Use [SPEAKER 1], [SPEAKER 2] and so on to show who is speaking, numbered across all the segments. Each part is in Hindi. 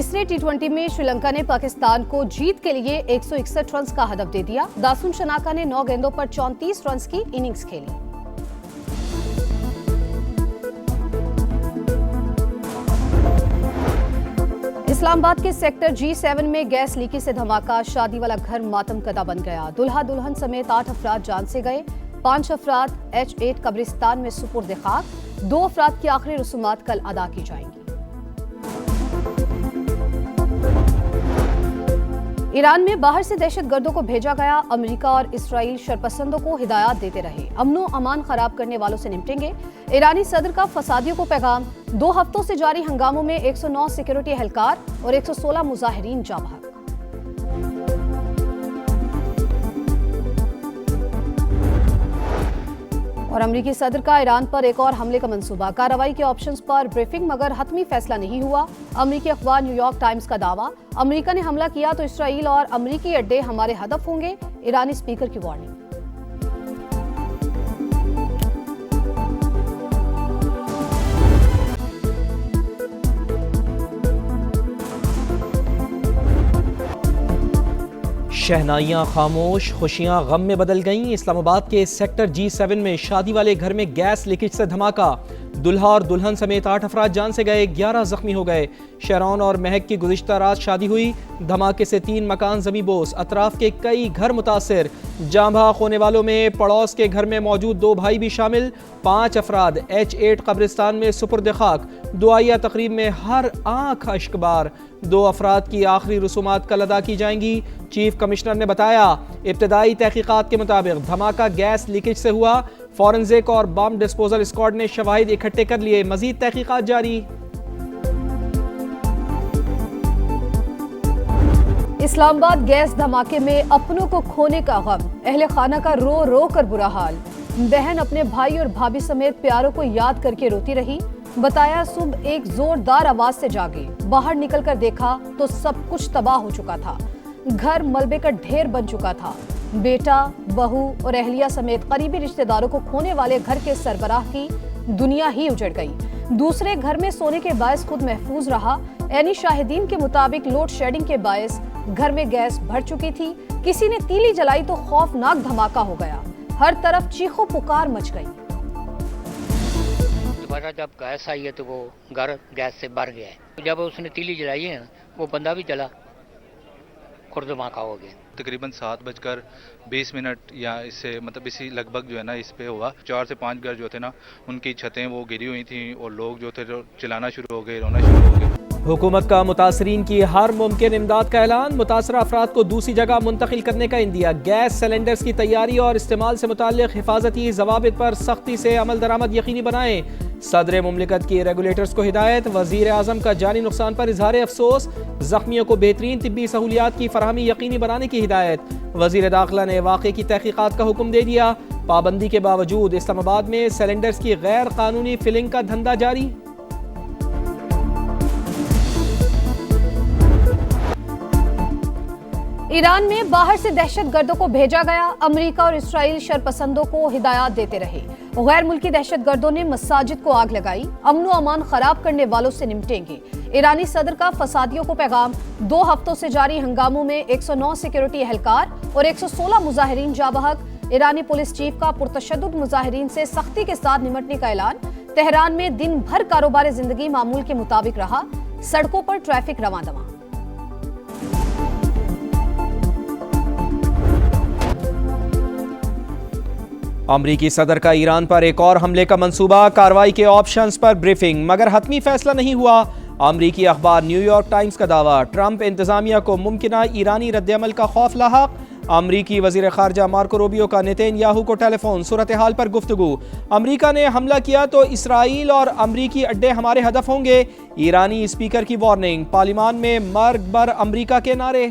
[SPEAKER 1] तीसरे टी20 में श्रीलंका ने पाकिस्तान को जीत के लिए 161 रन का हदफ दे दिया। दासुन शनाका ने 9 गेंदों पर 34 रन की इनिंग्स खेली। इस्लामाबाद के सेक्टर G7 में गैस लीकेज से धमाका, शादी वाला घर मातमकदा बन गया। दुल्हा दुल्हन समेत 8 अफराद जान से गए। 5 अफराद H8 कब्रिस्तान में सुपुर्द खाक। 2 अफराद की आखिरी रसूमात कल अदा की जाएंगी। ईरान में बाहर से दहशतगर्दों को भेजा गया। अमेरिका और इसराइल शरपसंदों को हिदायत देते रहे, अमनो अमान खराब करने वालों से निपटेंगे। ईरानी सदर का फसादियों को पैगाम। 2 हफ्तों से जारी हंगामों में 109 सिक्योरिटी एहलकार और 116 मुजाहिरीन जाँ बहक। और अमरीकी सदर का ईरान पर एक और हमले का मंसूबा। कार्रवाई के ऑप्शंस पर ब्रीफिंग, मगर हतमी फैसला नहीं हुआ। अमरीकी अखबार न्यूयॉर्क टाइम्स का दावा, अमरीका ने हमला किया तो इसराइल और अमरीकी अड्डे हमारे हदफ होंगे। ईरानी स्पीकर की वार्निंग।
[SPEAKER 2] शहनाइयाँ खामोश, खुशियाँ गम में बदल गईं। इस्लामाबाद के सेक्टर G7 में शादी वाले घर में गैस लीकेज से धमाका। दुल्हा और दुल्हन समेत 8 अफराद जान से गए, 11 जख्मी हो गए। शहरौन और महक की गुज़िश्ता रात शादी हुई। धमाके से 3 मकान ज़मींबोस, अतराफ के कई घर मुतासिर। जाँ बहक होने वालों में पड़ोस के घर में मौजूद 2 भाई भी शामिल। 5 अफराद H8 कब्रिस्तान में सुपुर्द खाक। दुआया तकरीब में हर आंख अश्कबार। 2 अफराद की आखिरी रसूमात कल अदा की जाएंगी। चीफ कमिश्नर ने बताया, इब्तदाई तहकीकात के मुताबिक धमाका गैस लीकेज से हुआ। फॉरेंसिक और बम डिस्पोजल स्क्वाड ने शवाहिद इकट्ठे कर लिए। मजीद तहकीकात जारी।
[SPEAKER 1] इस्लामाबाद गैस धमाके में अपनों को खोने का गम, अहले खाना का रो रो कर बुरा हाल। बहन अपने भाई और भाभी समेत प्यारों को याद करके रोती रही। बताया, सुबह एक जोरदार आवाज से जागे, बाहर निकलकर देखा तो सब कुछ तबाह हो चुका था। घर मलबे का ढेर बन चुका था। बेटा, बहू और अहलिया समेत करीबी रिश्तेदारों को खोने वाले घर के सरबराह की दुनिया ही उजड़ गई। दूसरे घर में सोने के बायस खुद महफूज रहा। यानी शाहिदीन के मुताबिक लोड शेडिंग के बायस घर में गैस भर चुकी थी। किसी ने तीली जलाई तो खौफनाक धमाका हो गया। हर तरफ चीखों पुकार मच गई।
[SPEAKER 3] दोबारा जब गैस आई है तो वो घर गैस से भर गया है। जब उसने तीली जलाई है वो बंदा भी जला और धमाका हो गया।
[SPEAKER 4] तकरीबन 7:20 या इससे मतलब इसी लगभग जो है ना इस पे हुआ। 4 से 5 घर जो थे ना उनकी छतें वो गिरी हुई थी और लोग जो थे जो चिल्लाना शुरू हो गए, रोना शुरू हो गए।
[SPEAKER 2] हुकूमत का मुतासरीन की हर मुमकिन इमदाद का ऐलान। मुतासरा अफराद को दूसरी जगह मुंतकिल करने का इंदिया। गैस सिलेंडर्स की तैयारी और इस्तेमाल से मुताल्लिक हिफाजती जवाबित पर सख्ती से अमल दरामद यकीनी बनाएं। सदर मुमलिकत की रेगुलेटर्स को हिदायत। वजीर आजम का जानी नुकसान पर इजहार अफसोस। जख्मियों को बेहतरीन तिब्बी सहूलियात की फराहमी यकीनी बनाने की हिदायत। वजीर दाखिला ने वाक़े की तहकीकात का हुक्म दे दिया। पाबंदी के बावजूद इस्लामाबाद में सिलेंडर्स की गैर कानूनी फिलिंग का धंधा जारी।
[SPEAKER 1] ईरान में बाहर से दहशतगर्दों को भेजा गया। अमेरिका और इसराइल शरपसंदों को हिदायत देते रहे। गैर मुल्की दहशतगर्दों ने मसाजिद को आग लगाई। अमनो अमान खराब करने वालों से निपटेंगे। ईरानी सदर का फसादियों को पैगाम। 2 हफ्तों से जारी हंगामों में 109 सिक्योरिटी एहलकार और 116 मुजाहिरीन जाँ बहक। ईरानी पुलिस चीफ का पुरतशद्दुद मुजाहिरीन से सख्ती के साथ निपटने का ऐलान। तेहरान में दिन भर कारोबार जिंदगी मामूल के मुताबिक रहा। सड़कों पर ट्रैफिक रवां-दवां।
[SPEAKER 2] अमरीकी सदर का ईरान पर एक और हमले का मंसूबा। कार्रवाई के ऑप्शंस पर ब्रीफिंग, मगर हतमी फैसला नहीं हुआ। अमरीकी अखबार न्यूयॉर्क टाइम्स का दावा, ट्रंप इंतजामिया को मुमकिना ईरानी रद्दअमल का खौफ लाहक। अमरीकी वजीर खारजा मार्को रूबियो का नेतन्याहू को टेलीफोन, सूरत हाल पर गुफ्तगू। अमरीका ने हमला किया तो इसराइल और अमरीकी अड्डे हमारे हदफ होंगे। ईरानी स्पीकर की वार्निंग। पार्लियामान में मर्ग बर अमरीका के नारे।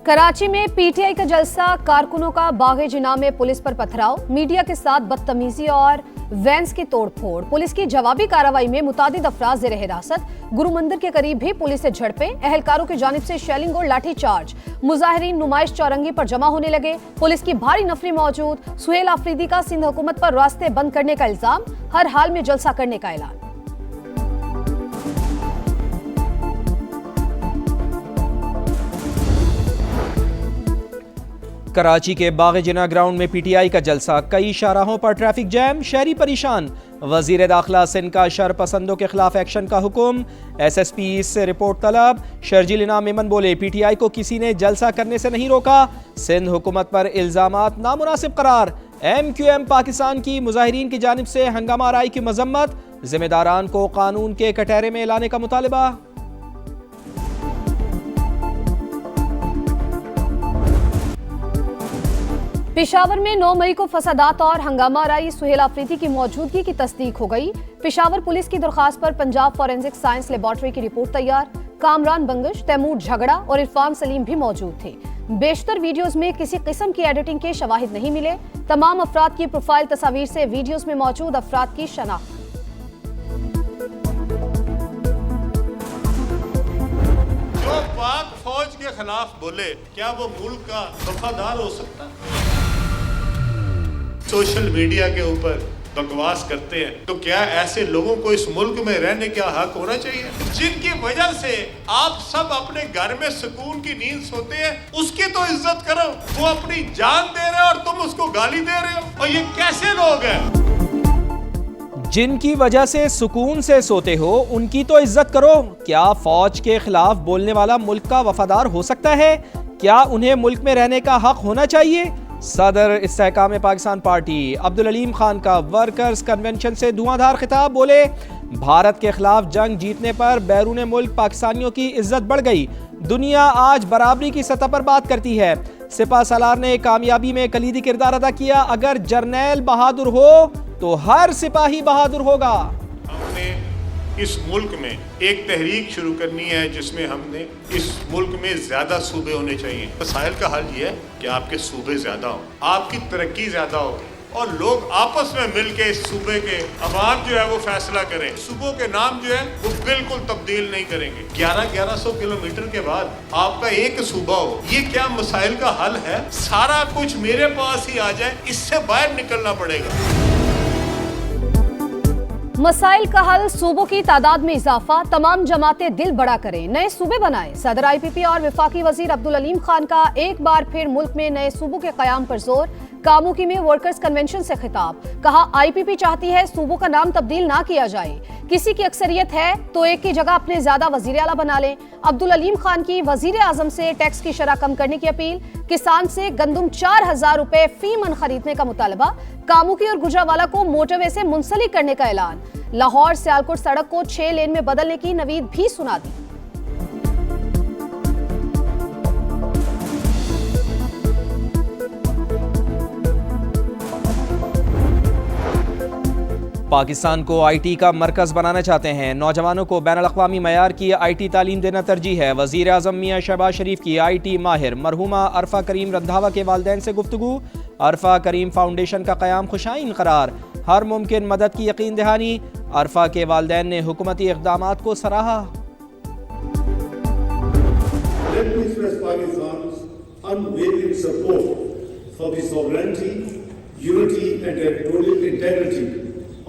[SPEAKER 1] कराची में पीटीआई का जलसा, कारकुनों का बागे जिना में पुलिस पर पथराव, मीडिया के साथ बदतमीजी और वैन्स की तोड़फोड़। पुलिस की जवाबी कार्रवाई में मुतादिद अफराद ज़ेर हिरासत। गुरु मंदिर के करीब भी पुलिस से झड़पें, एहलकारों की जानिब से शेलिंग और लाठीचार्ज। मुजाहिरीन नुमाइश चौरंगी पर जमा होने लगे। पुलिस की भारी नफरी मौजूद। सुहेल आफरीदी का सिंध हुकूमत पर रास्ते बंद करने का इल्जाम। हर हाल में जलसा करने का ऐलान।
[SPEAKER 2] कराची के बाग-ए-जिन्ना ग्राउंड में पीटीआई का जलसा, कई शाहराहों पर ट्रैफिक जैम, शहरी परेशान। वजीर दाखिला सिंध का शरपसंदों के खिलाफ एक्शन का हुक्म, एसएसपी से रिपोर्ट तलब। शर्जील इनाम मेमन बोले पीटीआई को किसी ने जलसा करने से नहीं रोका, सिंध हुकूमत पर इल्जामात नामुनासिब करार। एमक्यूएम पाकिस्तान की मुजाहिरीन की जानिब से हंगामा आराई की मजम्मत, जिम्मेदारान को कानून के कटहरे में लाने का मुतालिबा।
[SPEAKER 1] पेशावर में 9 मई को फसादात और हंगामा आराई सुहेल आफरीदी की मौजूदगी की तस्दीक हो गई। पेशावर पुलिस की दरख्वास्त पर पंजाब फॉरेंसिक साइंस लेबॉर्ट्री की रिपोर्ट तैयार। कामरान बंगश, तैमूर झगड़ा और इरफान सलीम भी मौजूद थे। बेशतर वीडियोस में किसी किस्म की एडिटिंग के शवाहिद नहीं मिले। तमाम अफराद की प्रोफाइल तस्वीर से वीडियोस में मौजूद अफराद की शनाख्त।
[SPEAKER 5] जो पाक फौज के खिलाफ बोले, क्या वो मुल्क का वफादार हो सकता है? सोशल मीडिया के ऊपर बकवास करते हैं, तो क्या ऐसे लोगों को इस मुल्क में रहने का हक होना चाहिए? जिनकी वजह से आप सब अपने घर में सुकून की नींद सोते हैं, उसकी तो इज्जत करो। वो अपनी जान दे रहे हो और तुम उसको गाली दे रहे हो, और ये कैसे लोग हैं?
[SPEAKER 2] जिनकी वजह से सुकून से सोते हो, उनकी तो इज्जत करो। क्या फौज के खिलाफ बोलने वाला मुल्क का वफादार हो सकता है? क्या उन्हें मुल्क में रहने का हक होना चाहिए? सदर इस्तेहकाम पाकिस्तान पार्टी अब्दुल अलीम खान का वर्कर्स कन्वेंशन से धुआंधार खिताब, बोले भारत के खिलाफ जंग जीतने पर बैरून मुल्क पाकिस्तानियों की इज्जत बढ़ गई। दुनिया आज बराबरी की सतह पर बात करती है। सिपा सालार ने कामयाबी में कलीदी किरदार अदा किया। अगर जर्नैल बहादुर हो तो हर सिपाही बहादुर होगा।
[SPEAKER 5] हमने इस मुल्क में एक तहरीक शुरू करनी है जिसमें हमने इस मुल्क में ज्यादा सूबे होने चाहिए। मसाइल का हल ये है कि आपके सूबे ज्यादा हो, आपकी तरक्की ज्यादा हो, और लोग आपस में मिलके इस सूबे के अवाम जो है वो फैसला करें। सूबों के नाम जो है वो बिल्कुल तब्दील नहीं करेंगे। 1100 किलोमीटर के बाद आपका एक सूबा हो, ये क्या मसाइल का हल है? सारा कुछ मेरे पास ही आ जाए, इससे बाहर निकलना पड़ेगा।
[SPEAKER 1] मसाइल का हल, सूबों की तादाद में इजाफा, तमाम जमातें दिल बड़ा करें, नए सूबे बनाएं। सदर IPP और वफाकी वजीर अब्दुल अलीम खान का एक बार फिर मुल्क में नए सूबों के कयाम पर जोर। कामुकी में वर्कर्स कन्वेंशन से खिताब, कहा IPP चाहती है सूबों का नाम तब्दील ना किया जाए। किसी की अक्सरियत है तो एक की जगह अपने ज्यादा वजीर आला बना लें। अब्दुल अलीम खान की वजीर आजम से टैक्स की शरह कम करने की अपील। किसान से गंदुम 4000 रुपए फी मन खरीदने का मुतालबा। कामुकी और गुजरावाला को मोटरवे से मुंसलिक करने का ऐलान। लाहौर सियालकोट सड़क को 6 लेन में बदलने की नवीद भी सुना दी।
[SPEAKER 2] पाकिस्तान को IT का मरकज बनाना चाहते हैं। नौजवानों को बैनुल-अक़वामी मयार की IT तालीम देना तरजीह है। वज़ीर आज़म मियां शहबाज शरीफ की IT माहिर मरहुमा अरफा करीम रंधावा के वालिदैन से गुफ्तगू। अरफा करीम फाउंडेशन का क़याम खुशाइन करार, हर मुमकिन मदद की यकीन दहानी। अरफा के वालिदैन ने हुकूमती इक़दामात को सराहा।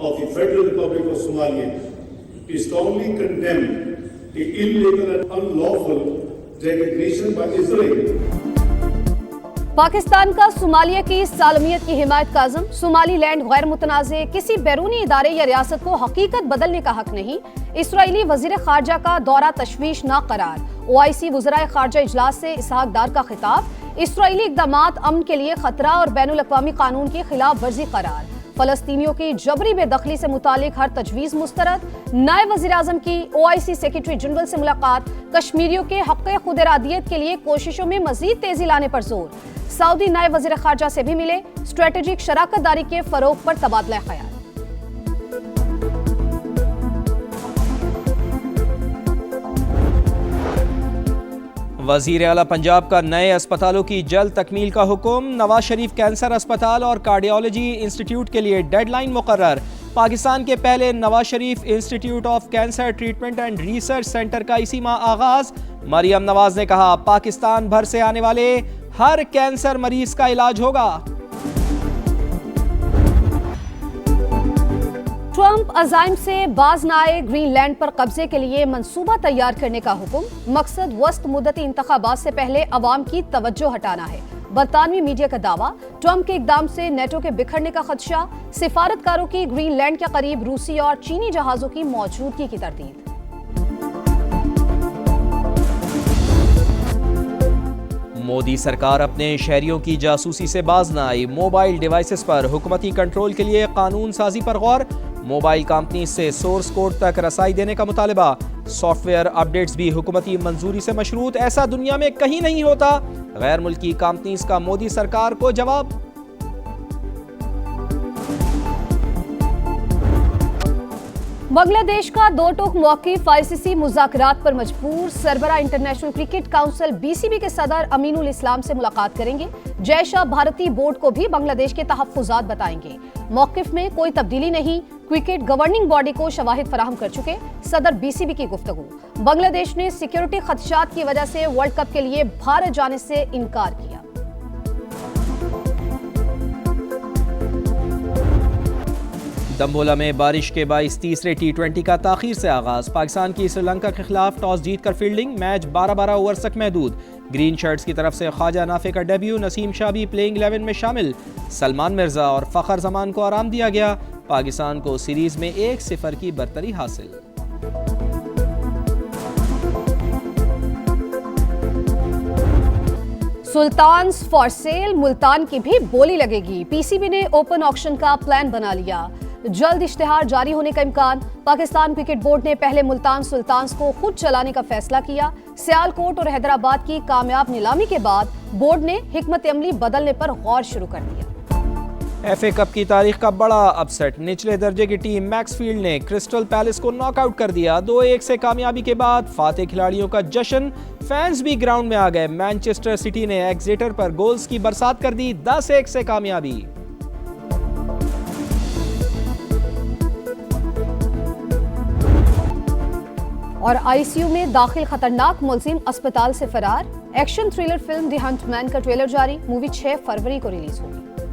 [SPEAKER 6] of the Federal Republic of Somalia is strongly condemned the illegal and unlawful designation by Israel.
[SPEAKER 1] Pakistan का सोमालिया की सालमियत की हिमायत का अज़म। सोमालीलैंड गैर मुतनाज़े, किसी बैरूनी इदारे या रियासत को हकीकत बदलने का हक नहीं। इसराइली वज़ीर खारजा का दौरा तशवीश ना करार। OIC वज़राए खारजा इजलास से इसहाक डार का खिताब। इसराइली इक़दामात अमन के लिए खतरा और बैनुल-अक़वामी कानून की खिलाफ वर्जी करार। फलस्तीनियों की जबरी बेदखली से मुतालिक हर तजवीज़ मुस्तरद। नायब वज़ीर आज़म की OIC सेक्रेटरी जनरल से मुलाकात। कश्मीरियों के हक़ खुद इरादियत के लिए कोशिशों में मज़ीद तेज़ी लाने पर जोर। सऊदी नायब वज़ीर खारजा से भी मिले। स्ट्रेटेजिक शराकत दारी के फ़रोग़ पर तबादला ख्याल।
[SPEAKER 2] वज़ीर आला पंजाब का नए अस्पतालों की जल्द तकमील का हुक्म। नवाज शरीफ कैंसर अस्पताल और कार्डियोलॉजी इंस्टीट्यूट के लिए डेडलाइन मुकर्रर। पाकिस्तान के पहले Nawaz Sharif institute of cancer treatment and research centre का इसी माह आगाज। मरियम नवाज ने कहा पाकिस्तान भर से आने वाले हर कैंसर मरीज का इलाज होगा।
[SPEAKER 1] ट्रंप अजाइम से बाज न आए, ग्रीनलैंड पर कब्जे के लिए मंसूबा तैयार करने का हुक्म। मकसद वस्त मुद्दती इंतखाबात से पहले अवाम की तवज्जो हटाना है। बरतानवी मीडिया का दावा, ट्रंप के इकदाम से नेटो के बिखरने का खदशा। सिफारतकारों की ग्रीनलैंड के करीब रूसी और चीनी जहाजों की मौजूदगी की तरदीद।
[SPEAKER 2] मोदी सरकार अपने शहरियों की जासूसी से बाज न आई, मोबाइल डिवाइसेस पर हुकूमती कंट्रोल के लिए कानून साजी पर गौर। मोबाइल कंपनी से सोर्स कोड तक रसाई देने का मुतालबा। सॉफ्टवेयर अपडेट्स भी हुकूमती मंजूरी से मशरूत, ऐसा दुनिया में कहीं नहीं होता। गैर मुल्की कंपनीज का मोदी सरकार को जवाब।
[SPEAKER 1] बांग्लादेश का दो टोक मौक़िफ़, ICC मुज़ाकरात पर मजबूर। सरबरा इंटरनेशनल क्रिकेट काउंसिल BCB के सदर अमीनुल इस्लाम से मुलाकात करेंगे। जय शाह भारतीय बोर्ड को भी बांग्लादेश के तहफ़्फ़ुज़ात बताएंगे। मौक़िफ़ में कोई तब्दीली नहीं, क्रिकेट गवर्निंग बॉडी को शवाहिद फराहम कर चुके। सदर BCB की गुफ्तगू। बांग्लादेश ने सिक्योरिटी खदशात की वजह से वर्ल्ड कप के लिए भारत जाने से इनकार किया।
[SPEAKER 2] दम्बोला में बारिश के बाइस तीसरे T20 का ताखीर से आगाज। पाकिस्तान की श्रीलंका के खिलाफ टॉस जीतकर फील्डिंग। मैच 12-12 ओवर्स तक महदूद। ग्रीन शर्ट्स की तरफ से ख्वाजा नाफे का डेब्यू। नसीम शाह भी प्लेइंग 11 में शामिल। सलमान मिर्जा और फखर जमान को आराम दिया गया। पाकिस्तान को सीरीज में 1-0 की बरतरी हासिल।
[SPEAKER 1] सुल्तान्स फॉर सेल, मुल्तान की भी बोली लगेगी। PCB ने ओपन ऑक्शन का प्लान बना लिया। जल्द इश्तिहार जारी होने का इम्कान। पाकिस्तान क्रिकेट बोर्ड ने पहले मुल्तान सुल्तान्स को खुद चलाने का फैसला किया। सियालकोट और हैदराबाद की कामयाब नीलामी के बाद बोर्ड ने हिकमत अमली बदलने पर गौर शुरू कर दिया।
[SPEAKER 2] FA कप की तारीख का बड़ा अपसेट। निचले दर्जे की टीम मैक्सफील्ड ने क्रिस्टल पैलेस को नॉकआउट कर दिया। 2-1 से कामयाबी के बाद फाते खिलाड़ियों का जश्न। फैंस भी ग्राउंड में आ गए। मैनचेस्टर सिटी ने एक्सेटर पर गोल्स की बरसात कर दी। 10-1 से कामयाबी।
[SPEAKER 1] और ICU में दाखिल खतरनाक मुलजिम अस्पताल से फरार। एक्शन थ्रिलर फिल्म द हंटमैन का ट्रेलर जारी। मूवी 6 फरवरी को रिलीज होगी।